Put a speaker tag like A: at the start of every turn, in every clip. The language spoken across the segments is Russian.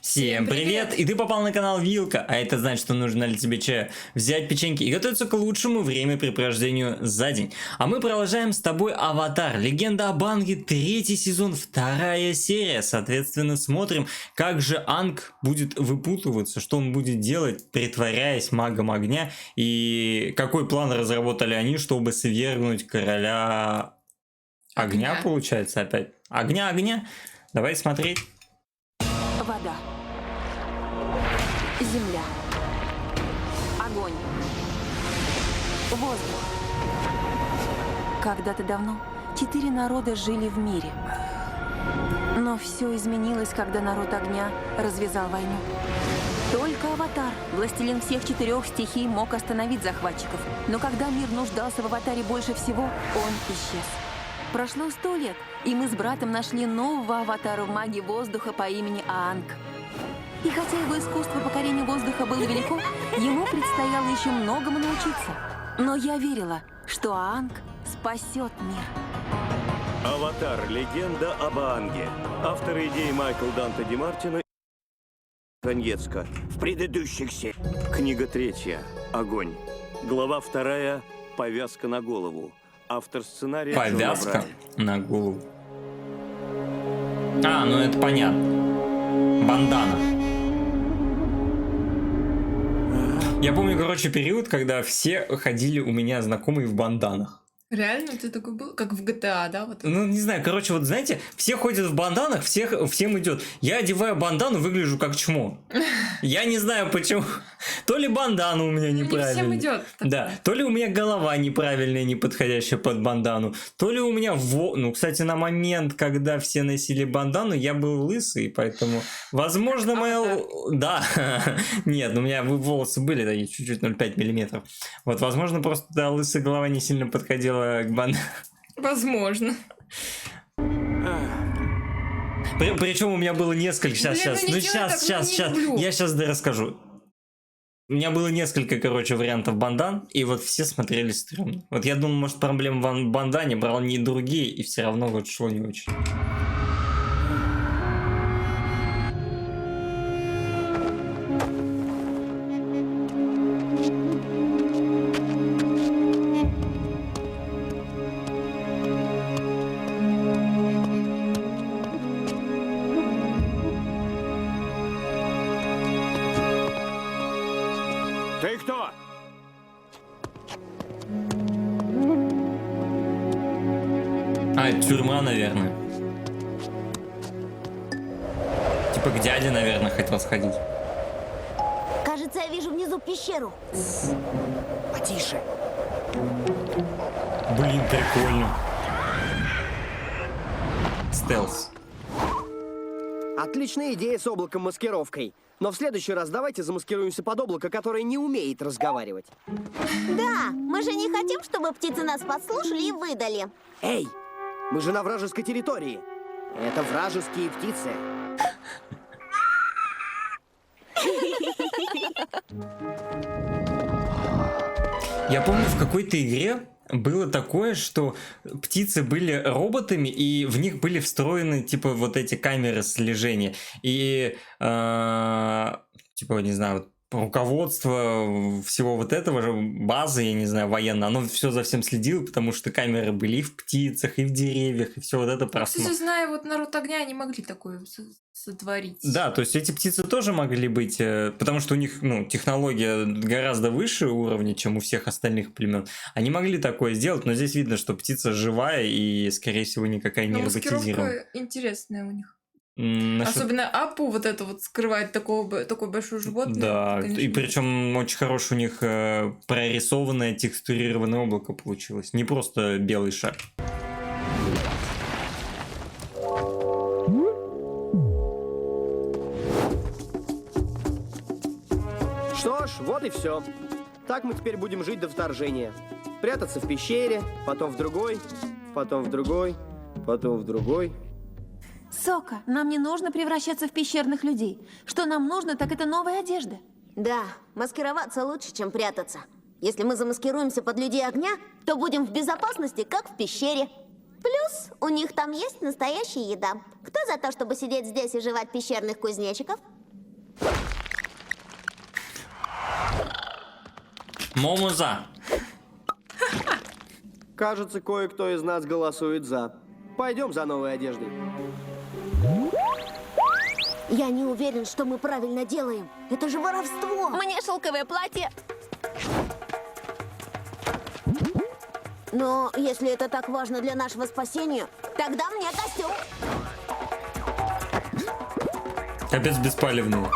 A: Всем привет! И ты попал на канал Вилка, а это значит, что нужно для тебе чая, взять печеньки и готовиться к лучшему времяпрепровождению за день. А мы продолжаем с тобой Аватар, Легенда об Аанге, 3-й сезон, 2-я серия. Соответственно, смотрим, как же Аанг будет выпутываться, что он будет делать, притворяясь магом огня, и какой план разработали они, чтобы свергнуть короля огня, получается, опять. Огня. Давай смотреть.
B: Вода. Земля. Огонь. Воздух. Когда-то давно 4 народа жили в мире. Но все изменилось, когда народ огня развязал войну. Только Аватар, властелин всех 4 стихий, мог остановить захватчиков. Но когда мир нуждался в Аватаре больше всего, он исчез. Прошло 100 лет, и мы с братом нашли нового Аватара в магии воздуха по имени Аанг. И хотя его искусство покорения воздуха было велико, ему предстояло еще многому научиться. Но я верила, что Аанг спасет мир.
C: Аватар. Легенда об Аанге. Авторы идеи Майкл Данте Ди Мартино и Раньецко. В предыдущих сериях. Книга 3. Огонь. Глава 2. Повязка на голову. Автор сценария.
A: Повязка на голову. А, ну это понятно. Бандана. Я помню, короче, период, когда все ходили у меня знакомые в банданах.
D: Реально? Ты такой был? Как в GTA, да? Вот.
A: Ну, не знаю, короче, вот знаете, все ходят в банданах, всем идет. Я одеваю бандану, выгляжу как чмо. Я не знаю почему. То ли бандана у меня неправильная.
D: Не всем идет.
A: Да, то ли у меня голова неправильная, не подходящая под бандану, то ли у меня... Ну, кстати, на момент, когда все носили бандану, я был лысый, поэтому, возможно, моя... Да, нет, у меня волосы были такие, чуть-чуть 0,5 миллиметров. Вот, возможно, просто да, лысая голова не сильно подходила к бандану. Возможно. Причем у меня было несколько... Сейчас. Я сейчас расскажу. У меня было несколько, короче, вариантов бандан, и вот все смотрели стрёмно. Вот я думал, может, проблема в бандане, брал не другие, и все равно вот шло не очень.
C: Ты кто?
A: А, это тюрьма, наверное. Типа к дяде, наверное, хотел сходить.
E: Кажется, я вижу внизу пещеру.
C: Потише.
A: Блин, прикольно. Стелс.
F: Отличная идея с облаком-маскировкой. Но в следующий раз давайте замаскируемся под облако, которое не умеет разговаривать.
E: Да, мы же не хотим, чтобы птицы нас подслушали и выдали.
F: Эй, мы же на вражеской территории. Это вражеские птицы.
A: Я помню, в какой-то игре было такое, что птицы были роботами, и в них были встроены, типа, вот эти камеры слежения. И, типа, не знаю, вот руководство всего вот этого же, базы, я не знаю, военная, оно все за всем следило, потому что камеры были и в птицах, и в деревьях, и все вот это просто.
D: Кстати, зная вот народ огня, они могли такое сотворить.
A: Да, то есть эти птицы тоже могли быть, потому что у них, ну, технология гораздо выше уровня, чем у всех остальных племен. Они могли такое сделать, но здесь видно, что птица живая и, скорее всего, никакая не роботизирована.
D: Маскировка интересная у них. Особенно Апу вот это вот скрывает такое большое животное.
A: Да,
D: конечно,
A: и причем очень хорошее у них прорисованное текстурированное облако получилось. Не просто белый шар.
F: Что ж, вот и все. Так мы теперь будем жить до вторжения. Прятаться в пещере, потом в другой, потом в другой, потом в другой.
B: Сока, нам не нужно превращаться в пещерных людей. Что нам нужно, так это новая одежда.
E: Да, маскироваться лучше, чем прятаться. Если мы замаскируемся под людей огня, то будем в безопасности, как в пещере. Плюс у них там есть настоящая еда. Кто за то, чтобы сидеть здесь и жевать пещерных кузнечиков?
A: Мому за.
F: Кажется, кое-кто из нас голосует за. Пойдем за новой одеждой.
E: Я не уверен, что мы правильно делаем. Это же воровство.
B: Мне шелковое платье.
E: Но если это так важно для нашего спасения, тогда мне костюм.
A: Капец беспалевный.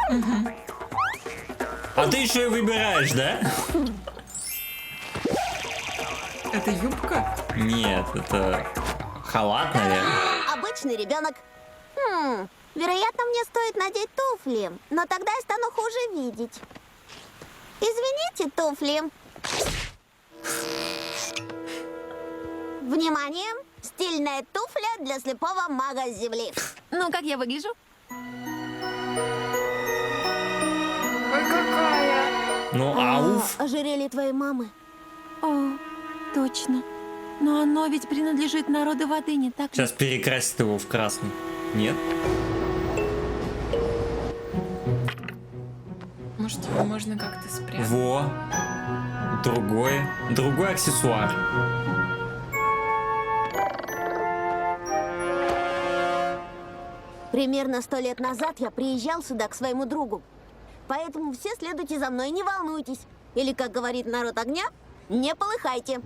A: А ты еще и выбираешь, да?
D: Это юбка?
A: Нет, это халат, наверное.
E: Обычный ребенок. Вероятно, мне стоит надеть туфли, но тогда я стану хуже видеть. Извините, туфли. Внимание! Стильная туфля для слепого мага с земли.
B: Ну, как я выгляжу?
D: Ой, какая!
A: Ну, ауф.
E: Ожерелье твоей мамы.
B: О, точно. Но оно ведь принадлежит народу воды, не так ли?
A: Сейчас перекрасит его в красный. Нет?
D: Может, его можно как-то спрятать?
A: Во. Другой аксессуар.
E: Примерно 100 лет назад я приезжал сюда к своему другу. Поэтому все следуйте за мной, не волнуйтесь. Или, как говорит народ огня, не полыхайте.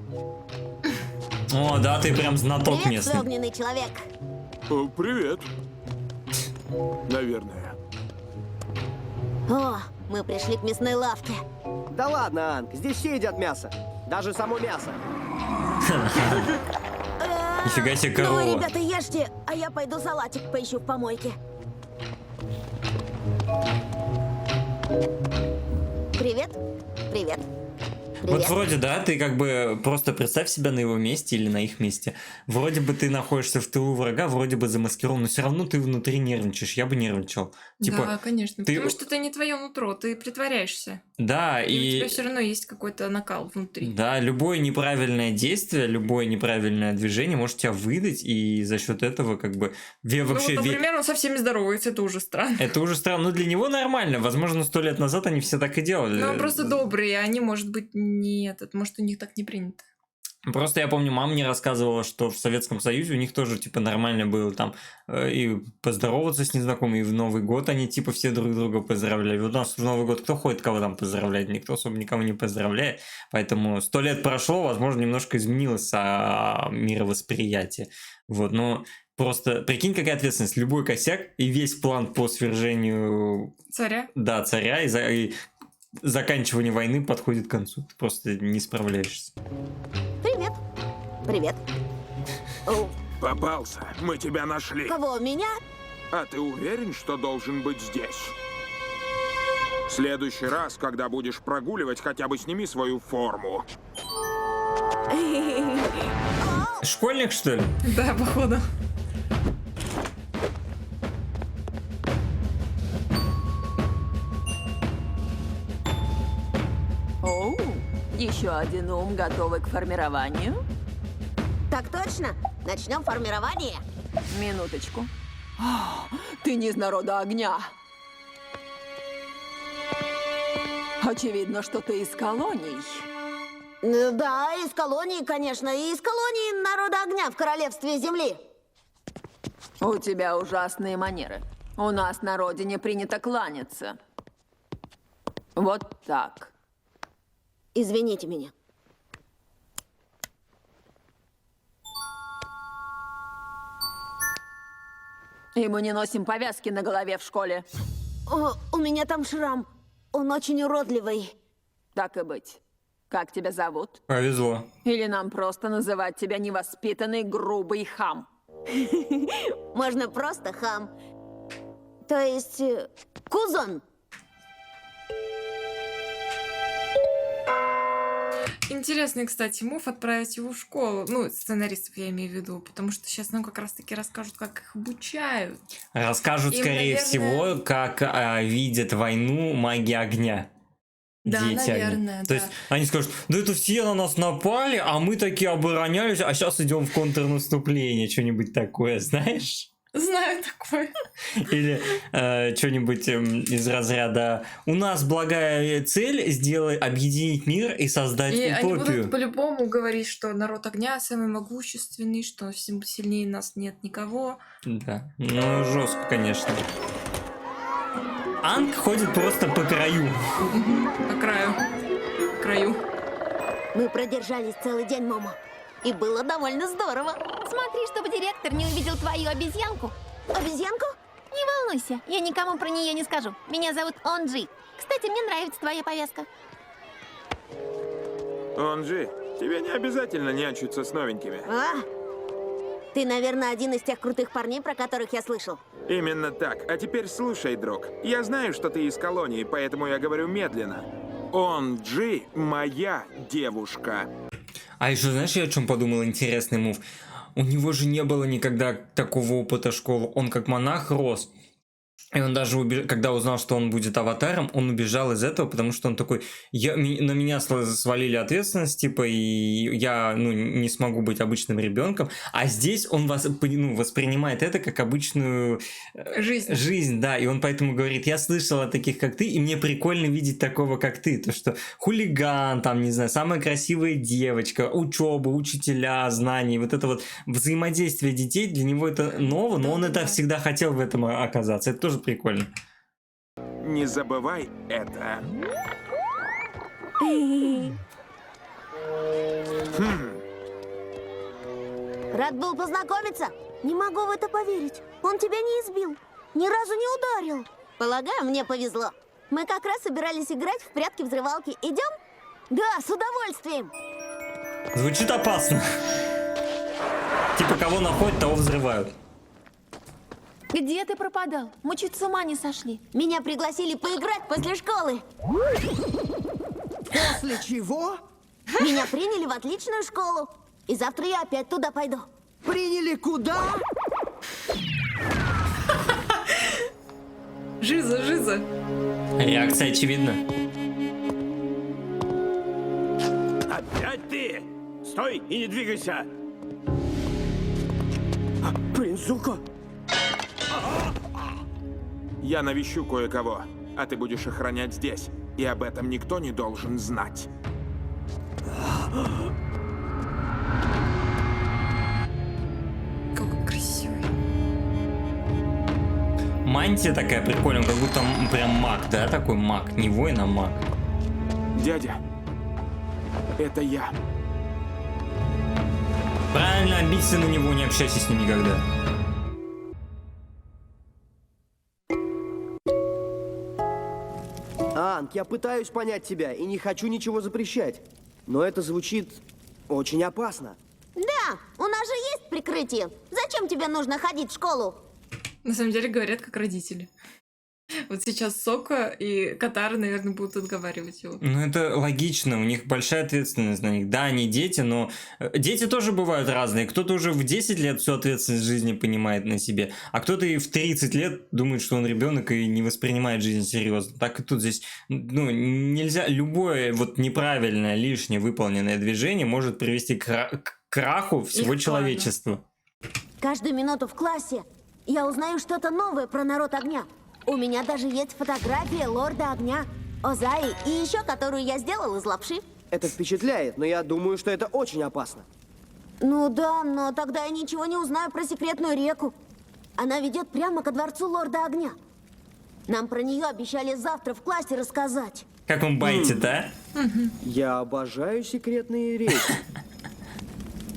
A: О, да, ты прям знаток
E: Приветствую,
A: местный.
E: огненный человек.
G: Привет. Наверное.
E: О, мы пришли к мясной лавке.
F: Да ладно, Анг, здесь все едят мясо. Даже само мясо.
A: Нифига себе
E: Ну, вы,
A: корова.
E: ребята, ешьте, а я пойду салатик поищу в помойке. Привет. Привет.
A: Вот
E: Привет.
A: вроде, да, ты как бы просто представь себя на его месте или на их месте. Вроде бы ты находишься в тылу врага, вроде бы замаскирован, но все равно ты внутри нервничаешь. Я бы нервничал. Типа,
D: Да, конечно.
A: ты-
D: Потому что это не твое нутро, ты притворяешься.
A: да,
D: И у
A: и...
D: тебя все равно есть какой-то накал внутри.
A: Да, любое неправильное действие, любое неправильное движение может тебя выдать, и за счет этого как бы
D: Ну
A: вообще...
D: вот, например, он со всеми здоровается, это уже странно.
A: Это уже странно, но для него нормально. Возможно, 100 лет назад они все так и делали.
D: Но он просто добрый, а они, может быть, не этот, может, у них так не принято.
A: Просто я помню, мама мне рассказывала, что в Советском Союзе у них тоже, типа, нормально было там и поздороваться с незнакомыми, и в Новый год они, типа, все друг друга поздравляли. Вот у нас в Новый год кто ходит, кого там поздравляет? Никто особо никого не поздравляет. Поэтому 100 лет прошло, возможно, немножко изменилось мировосприятие. Вот, но просто прикинь, какая ответственность. Любой косяк и весь план по свержению,
D: Царя?
A: да, царя и заканчивание войны подходит к концу. Ты просто не справляешься.
E: Привет. Привет. О,
G: Попался. Мы тебя нашли.
E: кого, меня?
G: А ты уверен, что должен быть здесь? В следующий раз, когда будешь прогуливать, хотя бы сними свою форму.
A: Школьник, что ли?
D: Да, походу.
B: Оу, еще один ум, готовый к формированию.
E: Так точно. Начнем формирование.
B: Минуточку. Ты не из народа огня. Очевидно, что ты из колоний.
E: Да, из колонии, конечно. И из колонии народа огня в королевстве земли.
B: У тебя ужасные манеры. У нас на родине принято кланяться. Вот так.
E: Извините меня.
B: И мы не носим повязки на голове в школе.
E: О, у меня там шрам. Он очень уродливый.
B: Так и быть. Как тебя зовут?
A: Повезло.
B: Или нам просто называть тебя невоспитанный, грубый хам?
E: Можно просто хам. То есть, кузон.
D: Интересный, кстати, мув отправить его в школу. Ну, сценаристов я имею в виду, потому что сейчас нам как раз-таки расскажут, как их обучают.
A: Расскажут,
D: Им,
A: скорее
D: наверное-
A: всего, как видят войну маги огня.
D: Да,
A: Дети огня.
D: наверное,
A: То
D: да.
A: есть они скажут, да это все на нас напали, а мы такие оборонялись, а сейчас идем в контрнаступление, что-нибудь такое, знаешь?
D: Знаю такое.
A: Или что-нибудь из разряда «У нас благая цель объединить мир и создать
D: И они
A: утопию».
D: будут по-любому говорить, что народ огня самый могущественный, что сильнее нас нет никого.
A: Да, ну жестко, конечно. Анг ходит просто по краю.
D: По краю. Краю.
E: Мы продержались целый день, Момо. И было довольно здорово.
H: Смотри, чтобы директор не увидел твою обезьянку.
E: Обезьянку?
H: Не волнуйся, я никому про нее не скажу. Меня зовут Онджи. Кстати, мне нравится твоя повязка.
G: Онджи, тебе не обязательно нянчиться с новенькими.
E: А? Ты, наверное, один из тех крутых парней, про которых я слышал.
G: Именно так. А теперь слушай, друг. Я знаю, что ты из колонии, поэтому я говорю медленно. Онджи — моя девушка.
A: А еще знаешь, я о чем подумал, интересный мув? У него же не было никогда такого опыта школы. Он как монах рос. И он даже, когда узнал, что он будет аватаром, он убежал из этого, потому что он такой, на меня свалили ответственность, типа, и я, не смогу быть обычным ребенком. А здесь он воспринимает это как обычную жизнь, да, и он поэтому говорит, я слышал о таких, как ты, и мне прикольно видеть такого, как ты. То, что хулиган, там, не знаю, самая красивая девочка, учеба, учителя, знания, вот это вот взаимодействие детей, для него это ново, но он это всегда хотел в этом оказаться. Это тоже прикольно.
G: Не забывай это.
E: Рад был познакомиться. Не могу в это поверить. Он тебя не избил. Ни разу не ударил. Полагаю, мне повезло. Мы как раз собирались играть в прятки-взрывалки. Идем? Да, с удовольствием.
A: Звучит опасно. Типа, кого находят, того взрывают.
H: Где ты пропадал? Мы чуть с ума не сошли.
E: Меня пригласили поиграть после школы.
F: После чего?
E: Меня приняли в отличную школу. И завтра я опять туда пойду.
F: Приняли куда?
D: Жиза, жиза.
A: Реакция очевидна.
C: Опять ты! Стой и не двигайся! Принц Зуко!
G: Я навещу кое-кого, а ты будешь охранять здесь. И об этом никто не должен знать.
D: Какой красивый.
A: Мантия такая прикольная, как будто прям маг, да? Такой маг. Не воин, а маг.
G: Дядя, это я.
A: Правильно, обидься на него, не общайся с ним никогда.
F: Анг, я пытаюсь понять тебя и не хочу ничего запрещать. Но это звучит очень опасно.
E: Да, у нас же есть прикрытие. Зачем тебе нужно ходить в школу?
D: На самом деле говорят как родители. Вот сейчас Сока и Катара, наверное, будут отговаривать его.
A: Ну, это логично, у них большая ответственность на них. Да, они дети, но дети тоже бывают разные. Кто-то уже в 10 лет всю ответственность жизни понимает на себе, а кто-то и в 30 лет думает, что он ребенок и не воспринимает жизнь серьезно. Так и тут здесь, нельзя, любое вот неправильное, лишнее выполненное движение может привести к краху всего
D: Их
A: человечества.
E: Каждую минуту в классе я узнаю что-то новое про народ огня. У меня даже есть фотография лорда огня, Озаи, и еще которую я сделал из лапши.
F: Это впечатляет, но я думаю, что это очень опасно.
E: Ну да, но тогда я ничего не узнаю про секретную реку. Она ведет прямо ко дворцу лорда огня. Нам про нее обещали завтра в классе рассказать.
A: Как он байтит, а?
F: Я обожаю секретные реки.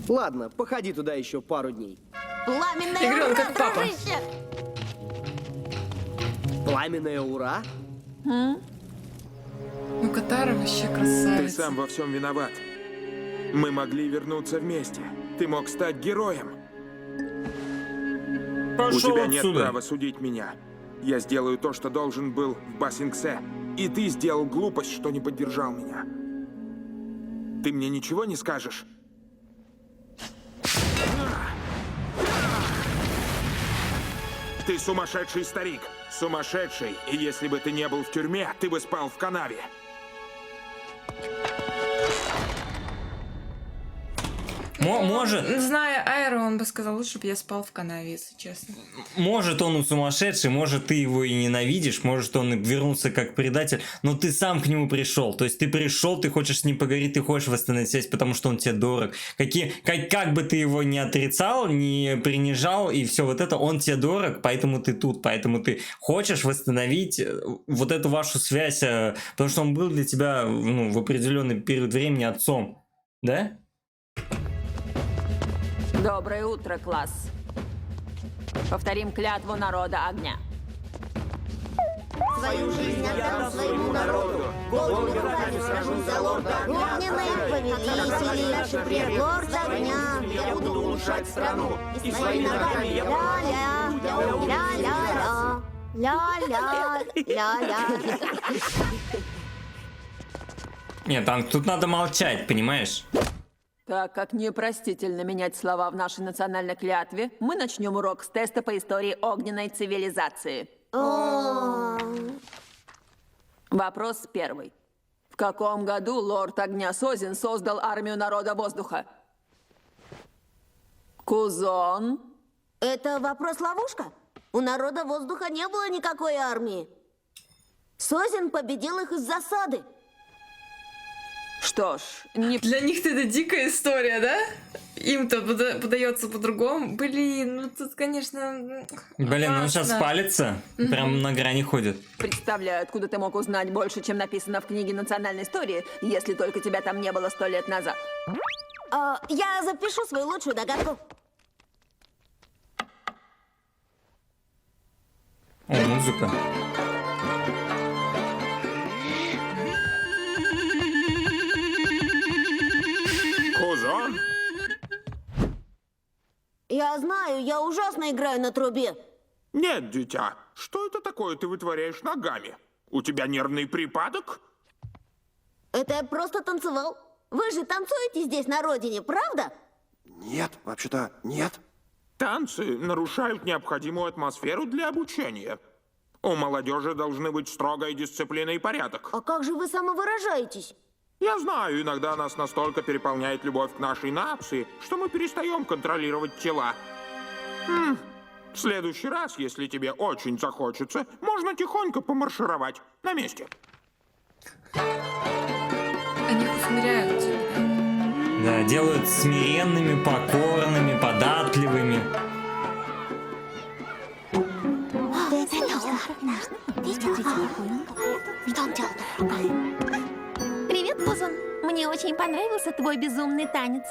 F: Ладно, походи туда еще пару дней.
E: Пламенная
D: Играл
E: ура,
D: как папа.
E: дружище!
F: Пламенное ура?
D: Ну, Катара вообще
G: Ты
D: красавица.
G: сам во всем виноват. Мы могли вернуться вместе. Ты мог стать героем. У
A: Пошел
G: тебя нет
A: отсюда.
G: права судить меня. Я сделаю то, что должен был в Бассингсе. И ты сделал глупость, что не поддержал меня. Ты мне ничего не скажешь? Ты сумасшедший старик. Сумасшедший. И если бы ты не был в тюрьме, ты бы спал в канаве.
A: Может,
D: Зная Айру, он бы сказал, лучше бы я спал в канаве, если честно.
A: может он и сумасшедший, может ты его и ненавидишь, может он и вернулся как предатель, но ты сам к нему пришел. То есть ты пришел, ты хочешь с ним поговорить, ты хочешь восстановить связь, потому что он тебе дорог. Как бы ты его не отрицал, не принижал и все вот это, он тебе дорог, поэтому ты тут, поэтому ты хочешь восстановить вот эту вашу связь, потому что он был для тебя, ну, в определенный период времени отцом, да?
B: Доброе утро, класс. Повторим клятву народа огня.
E: Свою жизнь отдам своему народу. Голыми руками сражусь за лорда огня. Огненные повелители, наши предки. Лорд огня.
C: Я буду улучшать страну.
E: И своими ногами я ля-ля, ля-ля-ля, ля-ля, ля-ля.
A: Нет, там тут надо молчать, понимаешь?
B: Так как непростительно менять слова в нашей национальной клятве, мы начнем урок с теста по истории огненной цивилизации.
E: О,
B: Вопрос первый. В каком году лорд огня Созин создал армию народа воздуха? Кузон?
E: это вопрос-ловушка? У народа воздуха не было никакой армии. Созин победил их из засады.
B: Что ж, не...
D: Для них это дикая история, да? Им-то подается по-другому. Блин, ну тут, конечно...
A: Блин, он сейчас
D: опасно.
A: палится, прям на грани ходит.
B: представляю, откуда ты мог узнать больше, чем написано в книге национальной истории, если только тебя там не было 100 лет назад.
E: Я запишу свою лучшую догадку.
A: О, музыка.
G: Кузон?
E: Я знаю, я ужасно играю на трубе.
G: Нет, дитя. Что это такое ты вытворяешь ногами? У тебя нервный припадок?
E: Это я просто танцевал. Вы же танцуете здесь на родине, правда?
C: Нет, вообще-то нет.
G: Танцы нарушают необходимую атмосферу для обучения. У молодежи должны быть строгая дисциплина и порядок.
E: А как же вы самовыражаетесь?
G: Я знаю, иногда нас настолько переполняет любовь к нашей нации, что мы перестаем контролировать тела. В следующий раз, если тебе очень захочется, можно тихонько помаршировать на месте.
D: Они их усмиряют.
A: Да, делают смиренными, покорными, податливыми.
H: Привет, Кузон. Мне очень понравился твой безумный танец.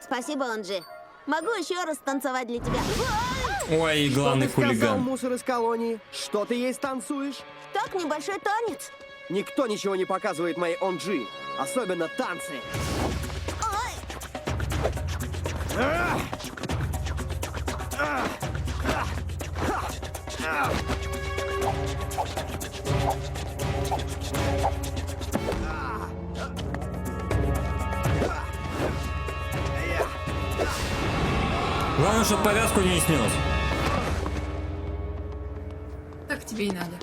E: Спасибо, Онджи. Могу еще раз танцевать для тебя.
A: Ой, и главный
F: Что ты сказал,
A: хулиган.
F: мусор из колонии? Что ты ей станцуешь?
E: Так, небольшой танец.
F: Никто ничего не показывает моей Онджи. Особенно танцы.
A: Главное, чтобы повязку не снес.
D: Так тебе и надо.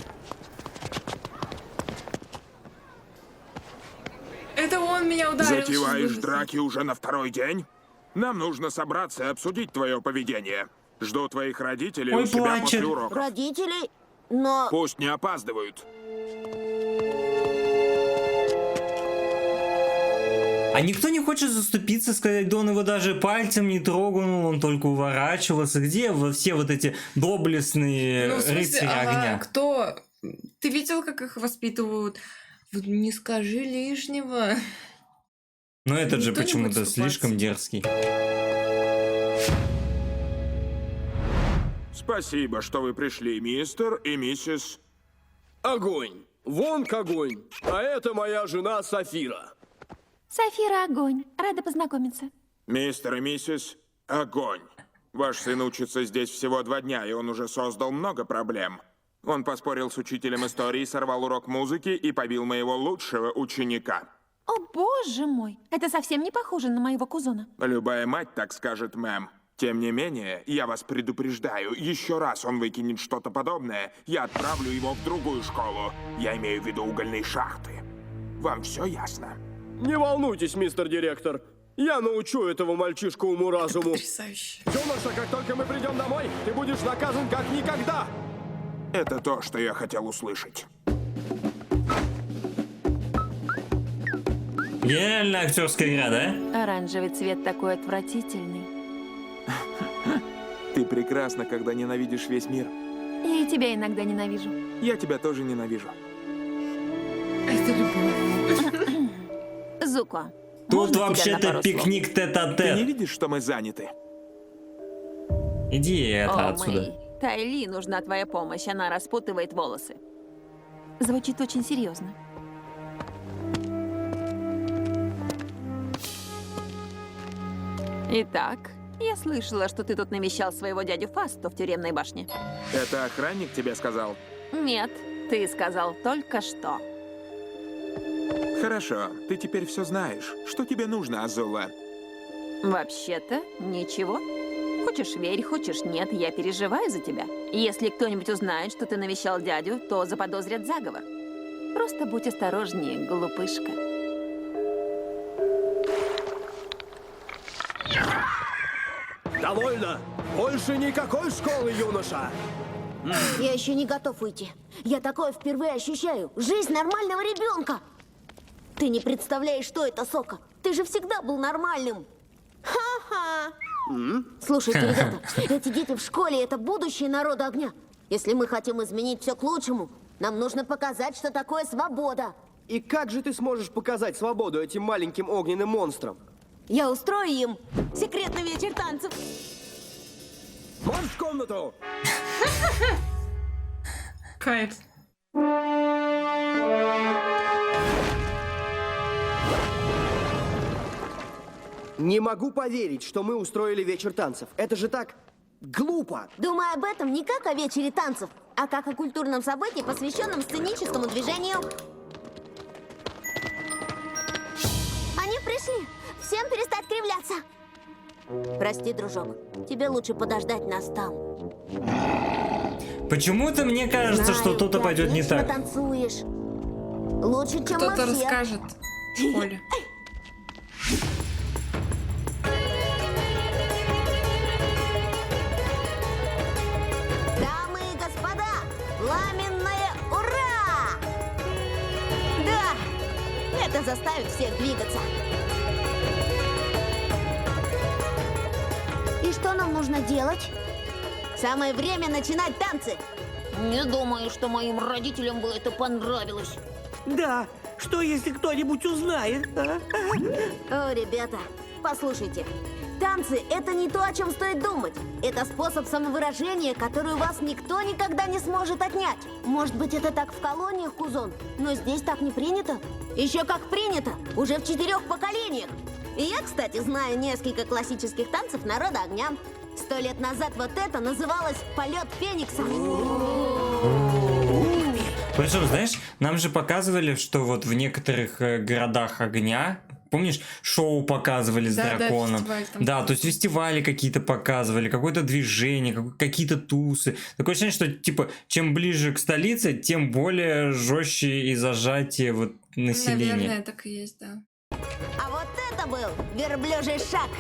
D: Это он меня ударил.
G: Затеваешь
D: сейчас
G: драки уже на второй день? Нам нужно собраться и обсудить твое поведение. Жду твоих родителей
A: Ой,
G: у себя
A: плачет.
G: после уроков.
E: Родителей? Но...
G: Пусть не опаздывают.
A: А никто не хочет заступиться, сказать, да он его даже пальцем не трогал, он только уворачивался. Где все вот эти доблестные
D: Ну, в смысле,
A: рыцари
D: ага,
A: огня?
D: кто? Ты видел, как их воспитывают? Вот не скажи лишнего.
A: Но этот же
D: Никто не
A: почему-то
D: будет вступаться.
A: слишком дерзкий.
G: Спасибо, что вы пришли, мистер и миссис.
F: Огонь. Вон к огонь. А это моя жена Сафира.
H: Сафира Огонь. Рада познакомиться.
G: Мистер и миссис Огонь. Ваш сын учится здесь всего 2 дня, и он уже создал много проблем. Он поспорил с учителем истории, сорвал урок музыки и побил моего лучшего ученика.
H: О, боже мой. Это совсем не похоже на моего кузона.
G: Любая мать так скажет, мэм. Тем не менее, я вас предупреждаю, еще раз он выкинет что-то подобное, я отправлю его в другую школу. Я имею в виду угольные шахты. Вам все ясно?
F: Не волнуйтесь, мистер директор. Я научу этого мальчишку уму-разуму.
D: Потрясающе.
F: Юноша, как только мы придем домой, ты будешь наказан как никогда.
G: Это то, что я хотел услышать.
A: Гениальная актерская игра, да?
B: Оранжевый цвет такой отвратительный.
G: Ты прекрасна, когда ненавидишь весь мир.
B: Я и тебя иногда ненавижу.
G: Я тебя тоже ненавижу.
D: Это любовь.
B: Зуко,
A: Тут
B: можно тебя на
A: вообще-то
B: пару слов?
A: пикник
G: Ты не
A: тет-а-тет.
G: видишь, что мы заняты?
A: Иди это
B: О,
A: отсюда.
B: Мэй, Кайли нужна твоя помощь, она распутывает волосы. Звучит очень серьезно. Итак, я слышала, что ты тут навещал своего дядю Фасту в тюремной башне.
G: Это охранник тебе сказал?
B: Нет, ты сказал только что.
G: Хорошо, ты теперь все знаешь. Что тебе нужно, Азула?
B: Вообще-то, ничего. Хочешь верь, хочешь нет, я переживаю за тебя. Если кто-нибудь узнает, что ты навещал дядю, то заподозрят заговор. Просто будь осторожнее, глупышка.
F: Довольно. Больше никакой школы, юноша.
E: Я еще не готов уйти. Я такое впервые ощущаю. Жизнь нормального ребенка. Ты не представляешь, что это, Сока. Ты же всегда был нормальным. Ха-ха. Слушайте, ребята, эти дети в школе — это будущее народа огня. Если мы хотим изменить все к лучшему, нам нужно показать, что такое свобода.
F: И как же ты сможешь показать свободу этим маленьким огненным монстрам?
E: Я устрою им секретный вечер танцев.
F: Марш в комнату!
D: Кайф.
F: Не могу поверить, что мы устроили вечер танцев. Это же так глупо.
E: Думаю об этом не как о вечере танцев, а как о культурном событии, посвященном сценическому движению. Они пришли. Всем перестать кривляться. Прости, дружок. Тебе лучше подождать нас там.
A: Почему-то мне кажется,
E: Знаю,
A: что что-то
E: ты
A: пойдет не
E: отлично
A: так.
E: танцуешь. Лучше, чем мы
D: Кто-то
E: все.
D: расскажет в школе.
E: Дамы и господа, пламенное ура! Да, это заставит всех двигаться. И что нам нужно делать? Самое время начинать танцы. Не думаю, что моим родителям бы это понравилось.
I: Да, что если кто-нибудь узнает?
E: О, ребята, послушайте. Танцы — это не то, о чем стоит думать. Это способ самовыражения, который у вас никто никогда не сможет отнять. Может быть, это так в колониях, Кузон, но здесь так не принято. Еще как принято, уже в 4 поколениях. И я, кстати, знаю несколько классических танцев народа огня. 100 лет назад вот это называлось «Полет Феникса».
A: Причем, знаешь, нам же показывали, что вот в некоторых городах огня, помнишь, шоу показывали с
D: Да, да,
A: драконом.
D: фестиваль там.
A: Да, то есть фестивали какие-то показывали, какое-то движение, какие-то тусы. Такое ощущение, что типа чем ближе к столице, тем более жестче и зажатие вот населения.
D: Наверное, так и есть, да.
E: А вот это был верблюжий шаг.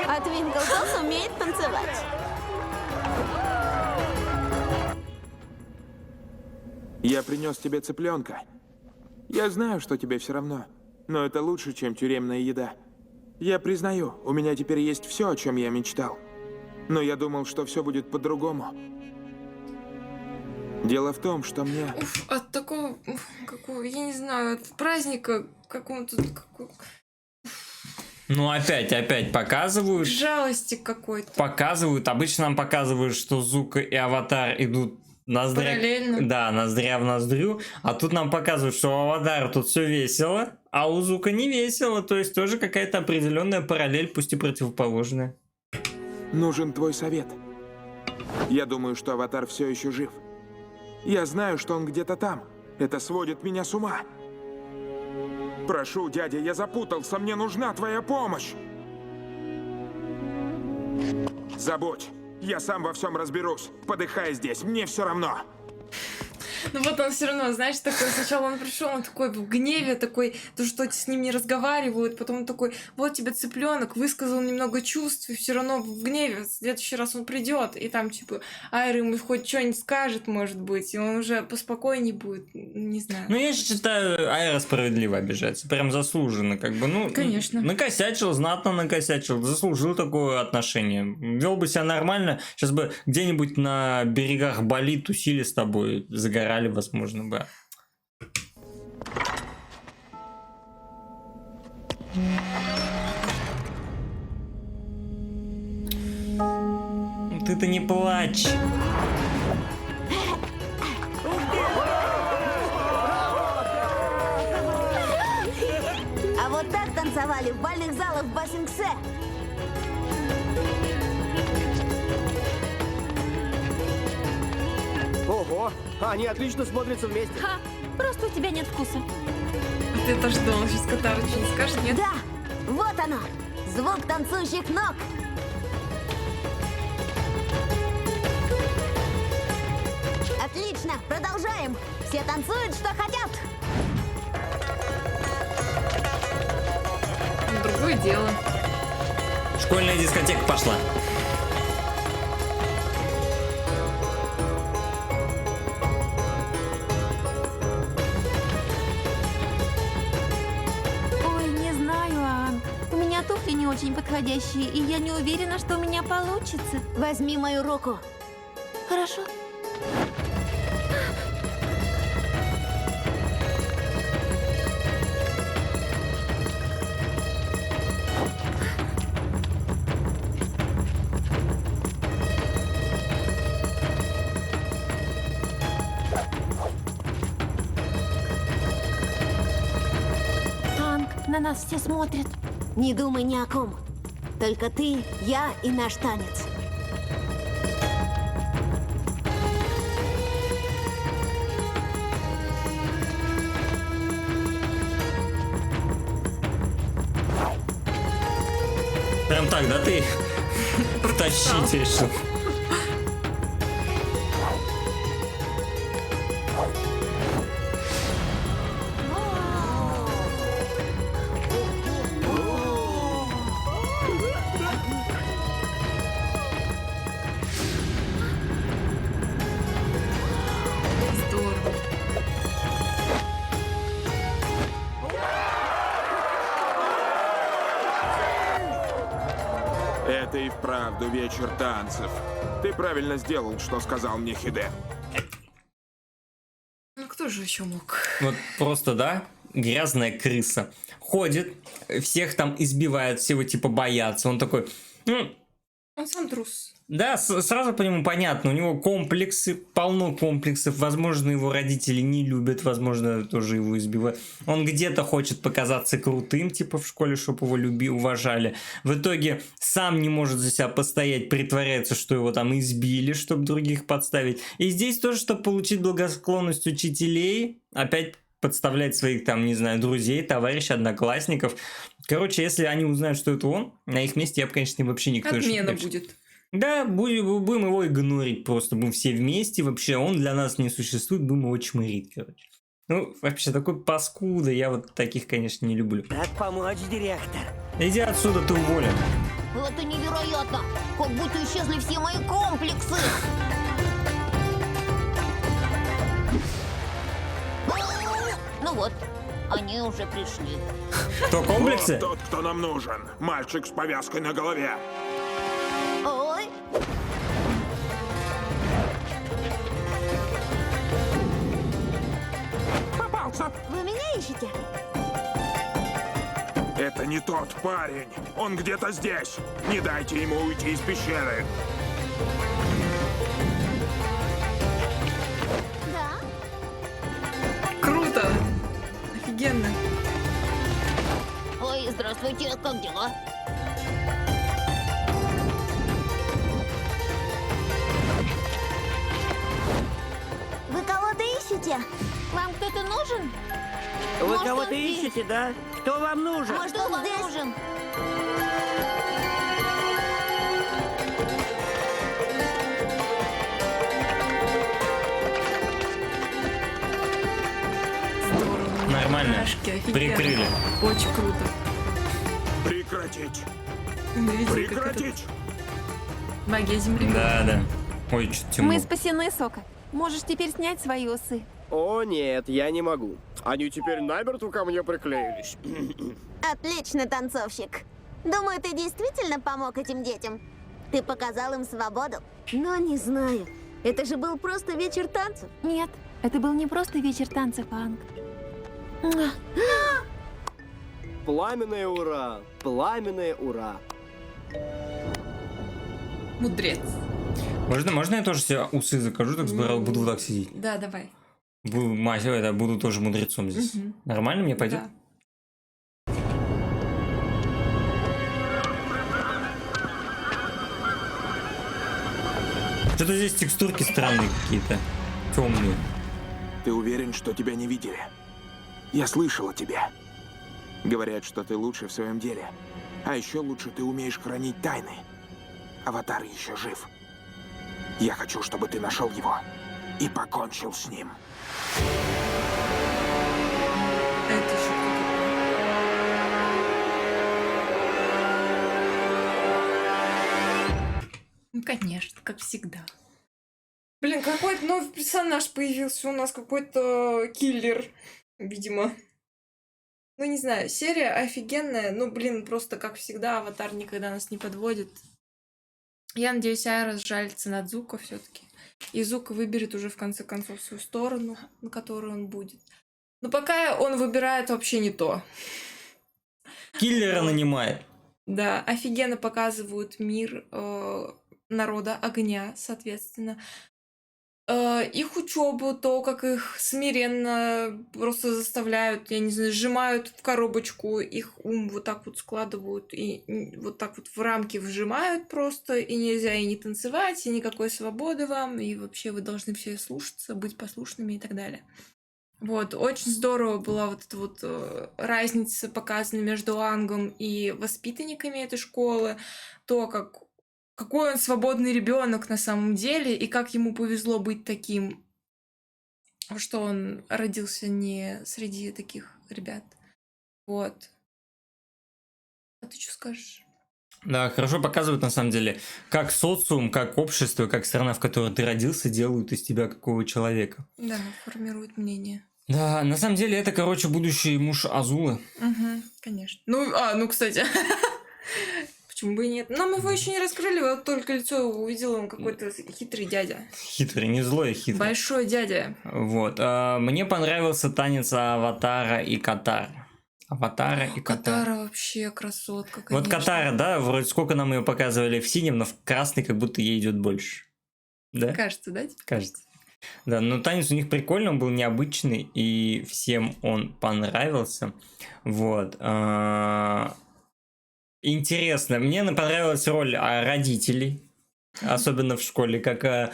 E: А Твинклтон умеет танцевать.
G: Я принес тебе цыпленка. Я знаю, что тебе все равно, но это лучше, чем тюремная еда. Я признаю, у меня теперь есть все, о чем я мечтал. Но я думал, что все будет по-другому. Дело в том, что мне...
D: От такого, какого, я не знаю, от праздника какого-то,
A: Ну опять показывают.
D: жалости какой-то.
A: Показывают. Обычно нам показывают, что Зука и Аватар идут ноздря...
D: Параллельно.
A: Да, ноздря в ноздрю. А тут нам показывают, что у Аватара тут все весело, а у Зука не весело. То есть тоже какая-то определенная параллель, пусть и противоположная.
G: Нужен твой совет. Я думаю, что Аватар все еще жив. Я знаю, что он где-то там. Это сводит меня с ума. Прошу, дядя, я запутался. Мне нужна твоя помощь. Забудь. Я сам во всем разберусь. Подыхай здесь. Мне все равно.
D: Ну вот он все равно, знаешь, такой, сначала он пришел, он такой в гневе, такой, то, что с ним не разговаривают, потом он такой, вот тебе цыпленок, высказал немного чувств, и все равно в гневе, в следующий раз он придет, и там, типа, Айра ему хоть что-нибудь скажет, может быть, и он уже поспокойнее будет, не знаю.
A: Ну, я считаю, Айра справедливо обижается. Прям заслуженно, как бы, ну...
D: Конечно.
A: Накосячил, знатно накосячил, заслужил такое отношение. Вел бы себя нормально, сейчас бы где-нибудь на берегах Бали тусили с тобой, загорали, возможно, бы. Ты-то не плачь.
E: А вот так танцевали в бальных залах в Басингсе.
F: Ого, они отлично смотрятся вместе.
H: Ха, просто у тебя нет вкуса.
D: А ты это ждал, сейчас Катара что-нибудь скажет, нет?
E: Да, вот оно, звук танцующих ног. Отлично, продолжаем. Все танцуют, что хотят.
D: Другое дело.
A: Школьная дискотека пошла.
H: Ой, не знаю, Ан. У меня туфли не очень подходящие, и я не уверена, что у меня получится.
E: Возьми мою руку.
H: Хорошо. Анг, на нас все смотрят.
E: Не думай ни о ком. Только ты, я и наш танец.
A: Прям так, да, ты втащить решил?
D: Здорово.
G: Это и вправду вечер танцев. Ты правильно сделал, что сказал мне Хиде.
D: Ну кто же еще мог?
A: Вот просто, да, грязная крыса. Ходит, всех там избивает, все его типа боятся. Он такой, ну,
D: Он сам трус.
A: да, сразу по нему понятно, у него комплексы, полно комплексов, возможно, его родители не любят, возможно, тоже его избивают. Он где-то хочет показаться крутым, типа в школе, чтобы его уважали. В итоге сам не может за себя постоять, притворяется, что его там избили, чтобы других подставить. И здесь тоже, чтобы получить благосклонность учителей, опять подставлять своих там, не знаю, друзей, товарищей, одноклассников. Короче, если они узнают, что это он, на их месте я бы, конечно, вообще никто не
D: Отмена
A: шутил.
D: будет.
A: Да, будем его игнорить просто, будем все вместе, вообще он для нас не существует, будем его чмырить, короче. Ну, вообще, такой паскуда, я вот таких, конечно, не люблю.
I: Как помочь, директор?
A: Иди отсюда, ты уволен.
E: Это невероятно! Как будто исчезли все мои комплексы! Ну вот, они уже пришли.
A: Кто, комплексы?
G: Вот тот, кто нам нужен. Мальчик с повязкой на голове.
E: Ой!
G: Попался.
E: Вы меня ищете?
G: Это не тот парень. Он где-то здесь. Не дайте ему уйти из пещеры.
E: Да.
D: Круто. Офигенно.
E: Ой, здравствуйте, как дела? Вы кого-то ищете?
H: Вам кто-то нужен?
I: Вы
H: Может,
I: кого-то
H: он здесь?
I: ищете, да? Кто вам нужен?
E: Может,
H: Кто
E: он
H: вам
E: здесь?
H: нужен?
A: нормально.
D: Мурашки, офигенно.
A: Прикрыли.
D: Очень круто.
G: Прекратить!
D: Ты видел, как это?
G: Прекратить!
D: Магия земли.
A: Да. Ой, что-то темно.
H: Мы спасены, Сока. Можешь теперь снять свои усы.
F: О, нет, я не могу. Они теперь намертво ко мне приклеились.
E: Отлично, танцовщик. Думаю, ты действительно помог этим детям. Ты показал им свободу. Но не знаю. Это же был просто вечер танцев.
H: Нет, это был не просто вечер танцев, Анг. Муа.
F: Пламенное ура! Пламенное ура!
D: Мудрец.
A: Можно я тоже себе усы закажу, так сбирал, буду вот так сидеть.
D: Да, давай.
A: Буду тоже мудрецом здесь.
D: Мгм.
A: Нормально мне пойдет?
D: Да.
A: Что-то здесь текстурки странные какие-то. Темные.
G: Ты уверен, что тебя не видели? Я слышал о тебе. Говорят, что ты лучше в своем деле. А еще лучше ты умеешь хранить тайны. Аватар еще жив. Я хочу, чтобы ты нашел его и покончил с ним.
D: Это еще кто такой? Ну, конечно, как всегда. Блин, какой-то новый персонаж появился у нас, какой-то киллер, видимо. Ну, не знаю, серия офигенная. Ну, блин, просто, как всегда, Аватар никогда нас не подводит. Я надеюсь, Айра сжалится над Зуко все-таки. И Зуко выберет уже, в конце концов, свою сторону, на которой он будет. Но пока он выбирает вообще не то.
A: Киллера нанимает.
D: Да, офигенно показывают мир народа огня, соответственно. Их учебу, то, как их смиренно просто заставляют, я не знаю, сжимают в коробочку, их ум вот так вот складывают и вот так вот в рамки вжимают просто, и нельзя и не танцевать, и никакой свободы вам, и вообще вы должны все слушаться, быть послушными и так далее. Вот, очень здорово была вот эта вот разница показана между Ангом и воспитанниками этой школы, то, какой он свободный ребенок на самом деле, и как ему повезло быть таким, что он родился не среди таких ребят. Вот. А ты что скажешь?
A: Да, хорошо показывают, на самом деле, как социум, как общество, как страна, в которой ты родился, делают из тебя какого человека.
D: Да, формирует мнение.
A: Да, на самом деле, это, короче, будущий муж Азулы.
D: Угу, конечно. Ну, кстати. Почему бы и нет? Нам его еще не раскрыли, вот только лицо увидел, он какой-то хитрый дядя.
A: Хитрый, не злой, а хитрый.
D: Большой дядя.
A: Вот. Мне понравился танец Аватара и Катара. Аватара и Катара.
D: Катара вообще красотка, конечно.
A: Вот Катара, да, вроде сколько нам ее показывали в синем, но в красный как будто ей идет больше. Да?
D: Кажется, да?
A: Кажется. Да, но танец у них прикольный, он был необычный, и всем он понравился. Вот. Интересно, мне понравилась роль родителей, особенно в школе, как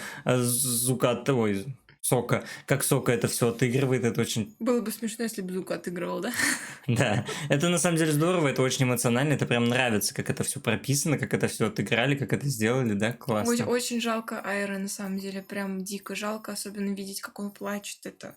A: Сока, как Сока это все отыгрывает, это очень...
D: Было бы смешно, если бы Зука отыгрывал, да?
A: Да, это на самом деле здорово, это очень эмоционально, это прям нравится, как это все прописано, как это все отыграли, как это сделали, да, классно.
D: Очень, очень жалко Айра, на самом деле, прям дико жалко, особенно видеть, как он плачет, это...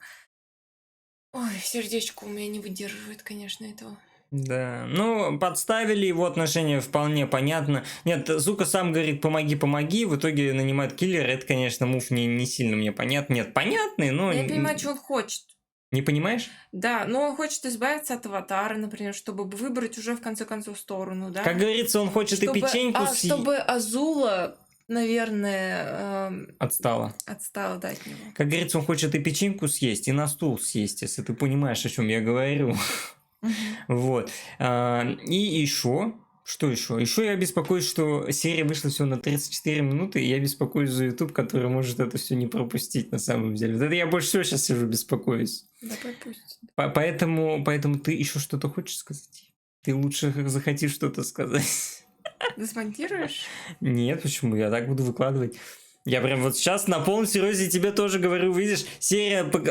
D: Ой, сердечко у меня не выдерживает, конечно, этого.
A: Да, ну, подставили его отношения вполне понятно. Нет, Зука сам говорит, помоги, в итоге нанимает киллера, это, конечно, мув не сильно мне понятно. Нет, понятный, но...
D: Я не понимаю, что он хочет.
A: Не понимаешь?
D: Да, но он хочет избавиться от Аватара, например, чтобы выбрать уже, в конце концов, сторону, да?
A: Как говорится, он хочет и печеньку
D: чтобы Азула, наверное...
A: Отстала,
D: да, от него.
A: Как говорится, он хочет и печеньку съесть, и на стул съесть, если ты понимаешь, о чем я говорю. Вот. И еще... Что еще? Еще я беспокоюсь, что серия вышла всего на 34 минуты, и я беспокоюсь за YouTube, который может это все не пропустить на самом деле. Вот это я больше всего сейчас сижу беспокоюсь.
D: Да, пропустит.
A: Поэтому ты еще что-то хочешь сказать? Ты лучше захоти что-то сказать.
D: Ты смонтируешь?
A: Нет, почему? Я так буду выкладывать. Я прям вот сейчас на полном серьезе тебе тоже говорю, видишь,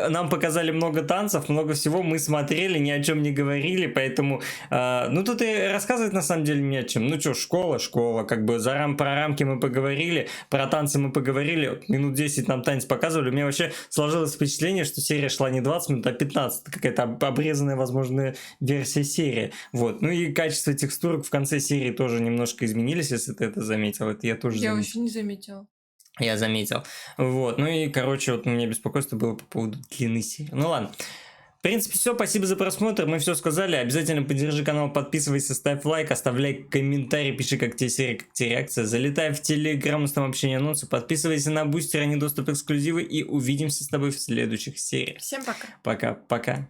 A: нам показали много танцев, много всего, мы смотрели, ни о чем не говорили, поэтому, ну тут и рассказывать на самом деле не о чем. Ну что, школа, как бы про рамки мы поговорили, про танцы мы поговорили, минут 10 нам танец показывали, у меня вообще сложилось впечатление, что серия шла не 20 минут, а 15, какая-то обрезанная, возможно, версия серии, вот. Ну и качество текстурок в конце серии тоже немножко изменились, если ты это заметил, это я тоже
D: Я
A: заметил.
D: вообще не заметила.
A: Я заметил. Вот. Ну и, короче, вот у меня беспокойство было по поводу длины серии. Ну ладно. В принципе, все. Спасибо за просмотр. Мы все сказали. Обязательно поддержи канал, подписывайся, ставь лайк, оставляй комментарий, пиши, как тебе серия, как тебе реакция. Залетай в Телеграм, у нас там общение, анонсы. Подписывайся на бустер, они доступ эксклюзивы. И увидимся с тобой в следующих сериях.
D: Всем пока.
A: Пока-пока.